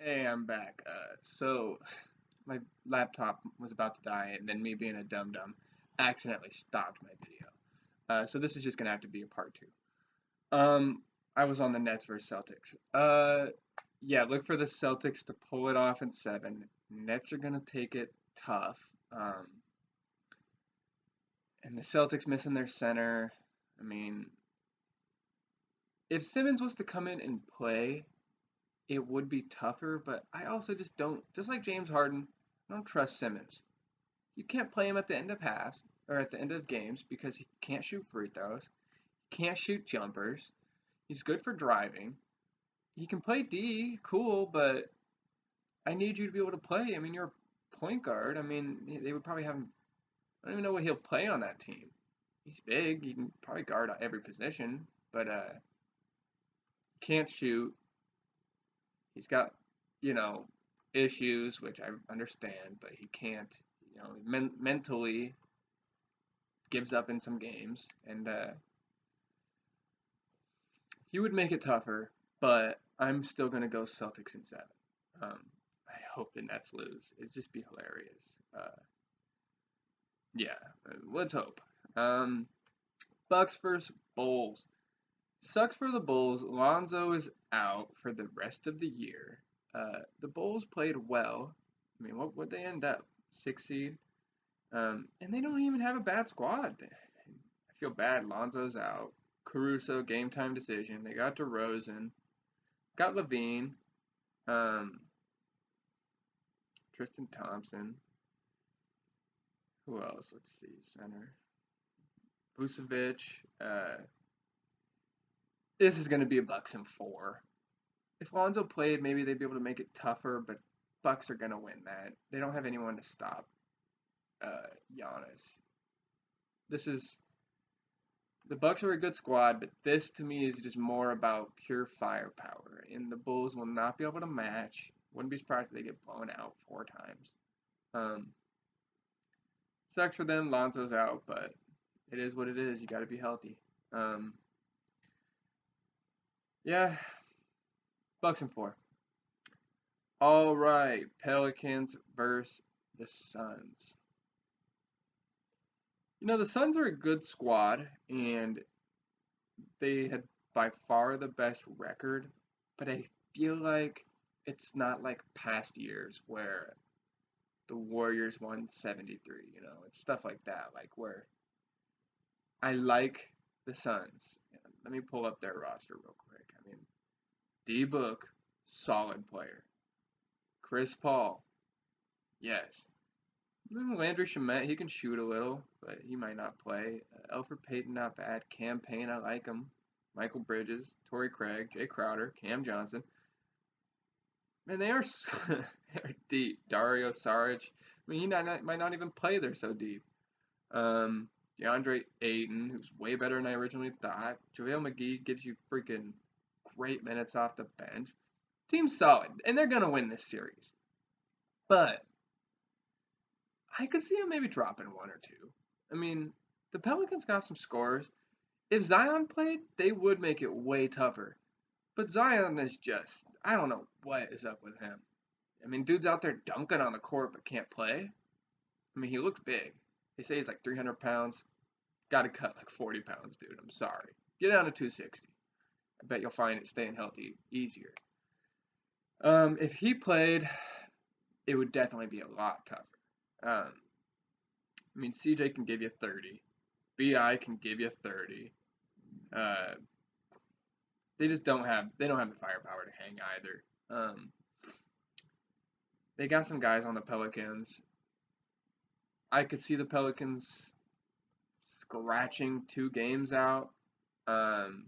Hey, I'm back. So my laptop was about to die, and then me being a dum dum accidentally stopped my video. So this is just gonna have to be a part two. Um, I was on the Nets versus Celtics. Yeah, look for the Celtics to pull it off in seven. Nets are gonna take it tough. And the Celtics missing their center. I mean, if Simmons was to come in and play, it would be tougher. But I also just don't, just like James Harden, I don't trust Simmons. You can't play him at the end of halves or at the end of games because he can't shoot free throws, can't shoot jumpers. He's good for driving. He can play D, cool, but I need you to be able to play. I mean, you're a point guard. I mean, they would probably have him. I don't even know what he'll play on that team. He's big. He can probably guard every position, but can't shoot. He's got, you know, issues, which I understand, but he can't, mentally gives up in some games, and he would make it tougher, but I'm still gonna go Celtics in seven. I hope the Nets lose. It'd just be hilarious. Yeah, let's hope. Um, Bucks versus Bulls. Sucks for the Bulls. Lonzo is out for the rest of the year. The Bulls played well. I mean, what would they end up? Six seed. And they don't even have a bad squad. I feel bad. Lonzo's out. Caruso game time decision. They got DeRozan. Got Levine. Um, Tristan Thompson. Who else? Let's see. Center. Vucevic. This is going to be a Bucks in four. If Lonzo played, maybe they'd be able to make it tougher, but Bucks are going to win that. They don't have anyone to stop Giannis. This is the Bucks are a good squad, but this to me is just more about pure firepower, and the Bulls will not be able to match. Wouldn't be surprised if they get blown out four times. Um, Sucks for them. Lonzo's out, but it is what it is. You got to be healthy. Um, yeah, Bucks and four. All right, Pelicans versus the Suns. The Suns are a good squad, and they had by far the best record, but I feel like it's not like past years where the Warriors won 73, it's stuff like that, like where I like the Suns. Let me pull up their roster real quick. I mean, D Book, solid player. Chris Paul, yes. Landry Shamet, he can shoot a little, but he might not play. Alfred Payton, not bad. Cam Payne, I like him. Michael Bridges, Torrey Craig, Jay Crowder, Cam Johnson. Man, they are they're deep. Dario Saric. I mean, might not even play. They're so deep. DeAndre Ayton, who's way better than I originally thought. JaVale McGee gives you freaking great minutes off the bench. Team's solid, and they're gonna win this series. But I could see them maybe dropping one or two. I mean, the Pelicans got some scores. If Zion played, they would make it way tougher. But Zion is just, I don't know what is up with him. I mean, dude's out there dunking on the court but can't play. I mean, he looks big. They say he's like 300 pounds. Got to cut like 40 pounds, dude. I'm sorry. Get down to 260. I bet you'll find it staying healthy easier. If he played, it would definitely be a lot tougher. I mean, CJ can give you 30. BI can give you 30. Uh, they don't have the firepower to hang either. They got some guys on the Pelicans. I could see the Pelicans scratching two games out. Um,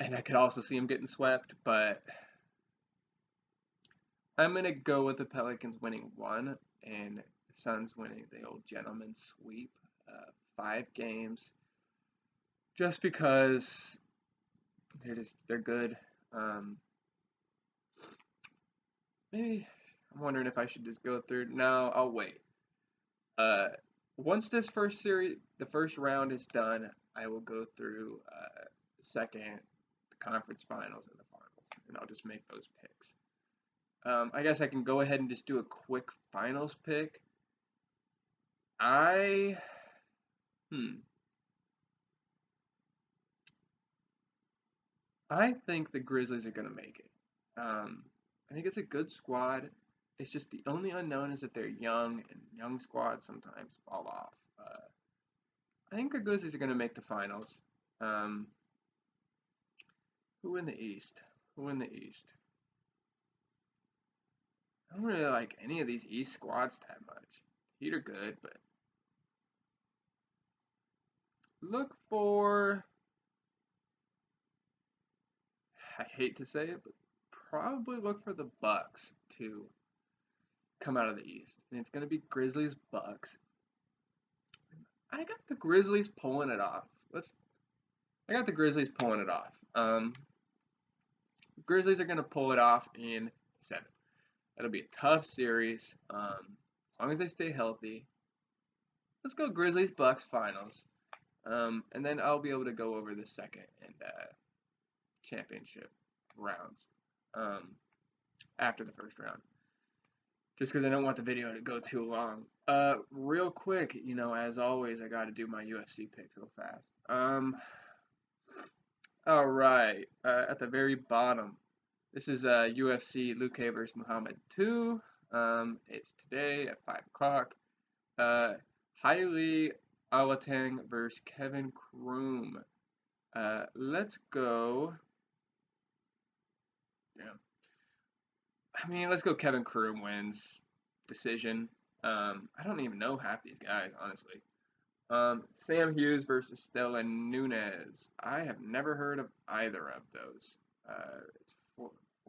and I could also see them getting swept, but I'm going to go with the Pelicans winning one and the Suns winning the old gentleman's sweep. 5 games. Just because they're good. Maybe I'm wondering if I should just go through. No, I'll wait. Uh, Once the first round is done, I will go through the second, the conference finals, and the finals, and I'll us make those picks. I guess I can go ahead and just do a quick finals pick. I think the Grizzlies are going to make it. I think it's a good squad. It's just the only unknown is that they're young, and young squads sometimes fall off. I think the Grizzlies are going to make the finals. Who in the East? Who in the East? I don't really like any of these East squads that much. Heat are good, but look for, I hate to say it, but probably look for the Bucks to come out of the East. And it's going to be Grizzlies Bucks. I got the Grizzlies pulling it off. I got the Grizzlies pulling it off. Grizzlies are going to pull it off in 7. That'll be a tough series. As long as they stay healthy. Let's go Grizzlies Bucks finals. And then I'll be able to go over the second and championship rounds after the first round. Just because I don't want the video to go too long. Real quick, as always, I got to do my UFC picks real fast. All right, at the very bottom, this is UFC Luque versus Muhammad 2. It's today at 5 o'clock. Hailey Alateng versus Kevin Croom. Let's go. Yeah. I mean, let's go Kevin Croom wins. Decision. I don't even know half these guys, honestly. Sam Hughes versus Stella Nunes. I have never heard of either of those. It's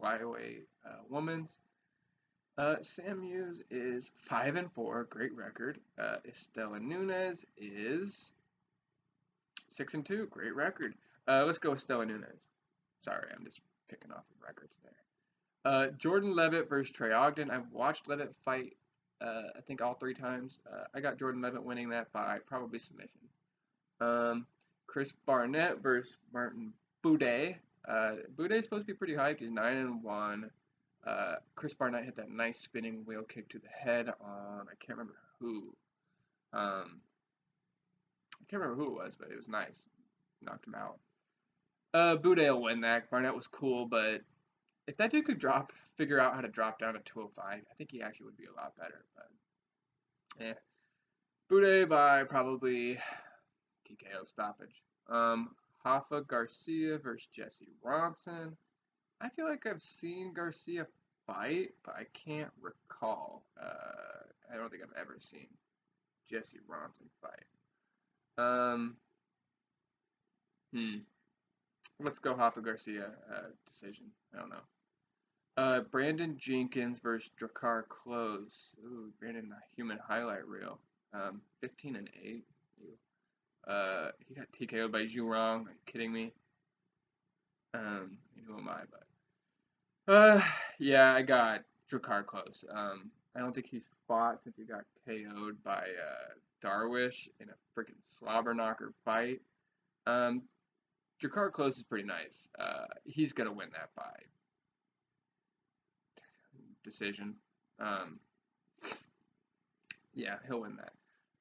flyweight women's. Sam Hughes is 5-4, great record. Stella Nunes is 6-2, great record. Let's go with Stella Nunes. Sorry, I'm just picking off the records there. Jordan Levitt versus Trey Ogden. I've watched Levitt fight, I think all 3 times. I got Jordan Levitt winning that by probably submission. Chris Barnett versus Martin Buday. Buday's supposed to be pretty hyped. He's 9-1. Chris Barnett hit that nice spinning wheel kick to the head on, I can't remember who. I can't remember who it was, but it was nice. Knocked him out. Buday will win that. Barnett was cool, but if that dude could figure out how to drop down to 205, I think he actually would be a lot better. But Buday by probably TKO stoppage. Rafa Garcia versus Jesse Ronson. I feel like I've seen Garcia fight, but I can't recall. I don't think I've ever seen Jesse Ronson fight. Let's go Rafa Garcia decision. I don't know. Brandon Jenkins versus Drakkar Klose. Ooh, Brandon, the human highlight reel. 15-8. He got TKO'd by Zhurong. Are you kidding me? Who am I? But yeah, I got Drakkar Klose. I don't think he's fought since he got KO'd by Darwish in a freaking slobber knocker fight. Drakkar Klose is pretty nice. He's gonna win that by decision. Yeah, he'll win that.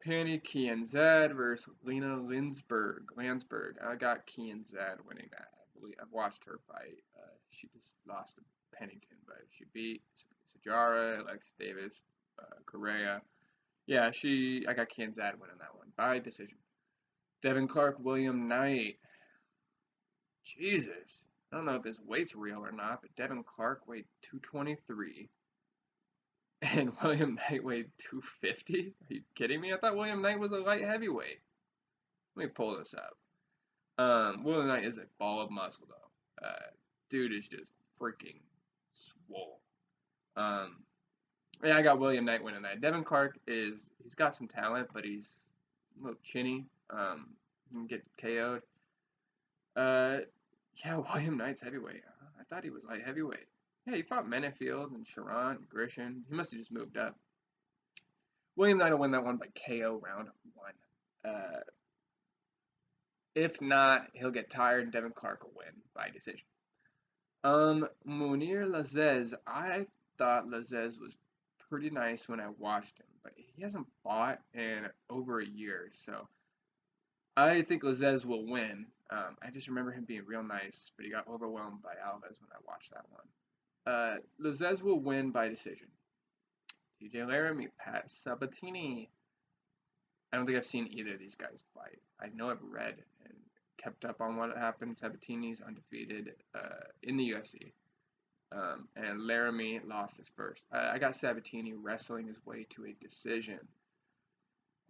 Penny Kianzad versus Lena Landsberg. I got Kianzad winning that. I believe I've watched her fight. She just lost to Pennington, but she beat Sajara, Alexis Davis, Correa. Yeah, I got Kianzad winning that one by decision. Devin Clark, William Knight. Jesus. I don't know if this weight's real or not, but Devin Clark weighed 223. And William Knight weighed 250? Are you kidding me? I thought William Knight was a light heavyweight. Let me pull this up. William Knight is a ball of muscle, though. Dude is just freaking swole. Yeah, I got William Knight winning that. Devin Clark he's got some talent, but he's a little chinny. He can get KO'd. Yeah, William Knight's heavyweight. I thought he was light heavyweight. Yeah, he fought Menefield and Sharon, Grishin. He must have just moved up. William Knight will win that one by KO round 1. If not, he'll get tired and Devin Clark will win by decision. Munir Lazez. I thought Lazez was pretty nice when I watched him, but he hasn't fought in over a year, so I think Lazez will win. I just remember him being real nice, but he got overwhelmed by Alves when I watched that one. Lazez will win by decision. TJ Laramie, Pat Sabatini. I don't think I've seen either of these guys fight. I know I've read and kept up on what happened. Sabatini's undefeated in the UFC. And Laramie lost his first. I got Sabatini wrestling his way to a decision.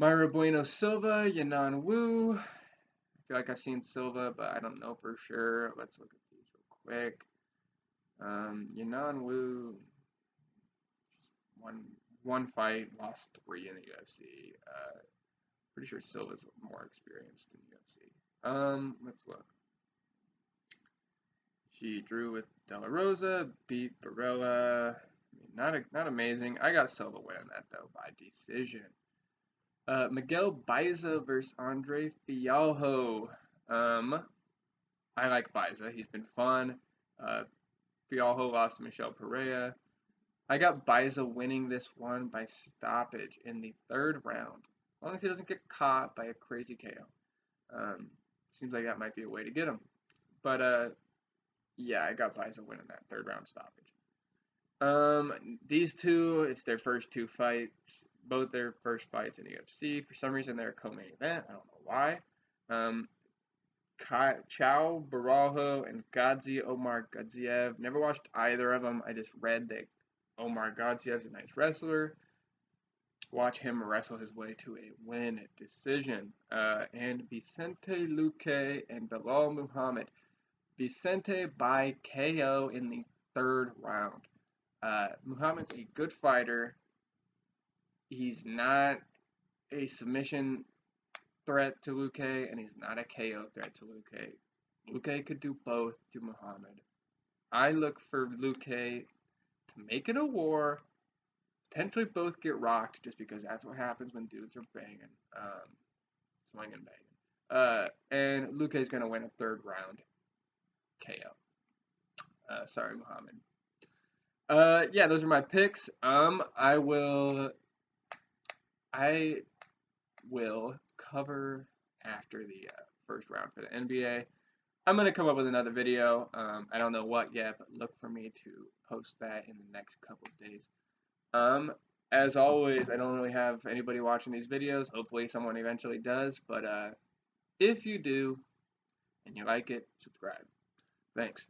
Mayra Bueno Silva, Yanan Wu. I feel like I've seen Silva, but I don't know for sure. Let's look at these real quick. Yanan Wu, just one fight, lost 3 in the UFC. Pretty sure Silva's more experienced in the UFC. Let's look. She drew with De La Rosa, beat Barella. I mean, not amazing. I got Silva winning that though by decision. Miguel Baiza versus Andre Fialho. I like Baiza. He's been fun. Fialho lost to Michel Pereira. I got Baiza winning this one by stoppage in the 3rd round. As long as he doesn't get caught by a crazy KO. Seems like that might be a way to get him. But yeah, I got Baiza winning that 3rd round stoppage. These two, it's their first 2 fights. Both their first fights in the UFC. For some reason, they're a co-main event. I don't know why. Chao Barajo and Gadzi Omar Gadziev. Never watched either of them. I just read that Omar Gadziev's a nice wrestler. Watch him wrestle his way to a win decision. And Vicente Luque and Belal Muhammad. Vicente by KO in the 3rd round. Muhammad's a good fighter. He's not a submission threat to Luque, and he's not a KO threat to Luque. Luque could do both to Muhammad. I look for Luque to make it a war, potentially both get rocked, just because that's what happens when dudes are banging, swinging, banging. And Luque's going to win a 3rd round KO. Sorry, Muhammad. Yeah, those are my picks. I will cover after the 1st round for the NBA. I'm going to come up with another video. I don't know what yet, but look for me to post that in the next couple of days. As always, I don't really have anybody watching these videos. Hopefully someone eventually does, but if you do and you like it, subscribe. Thanks.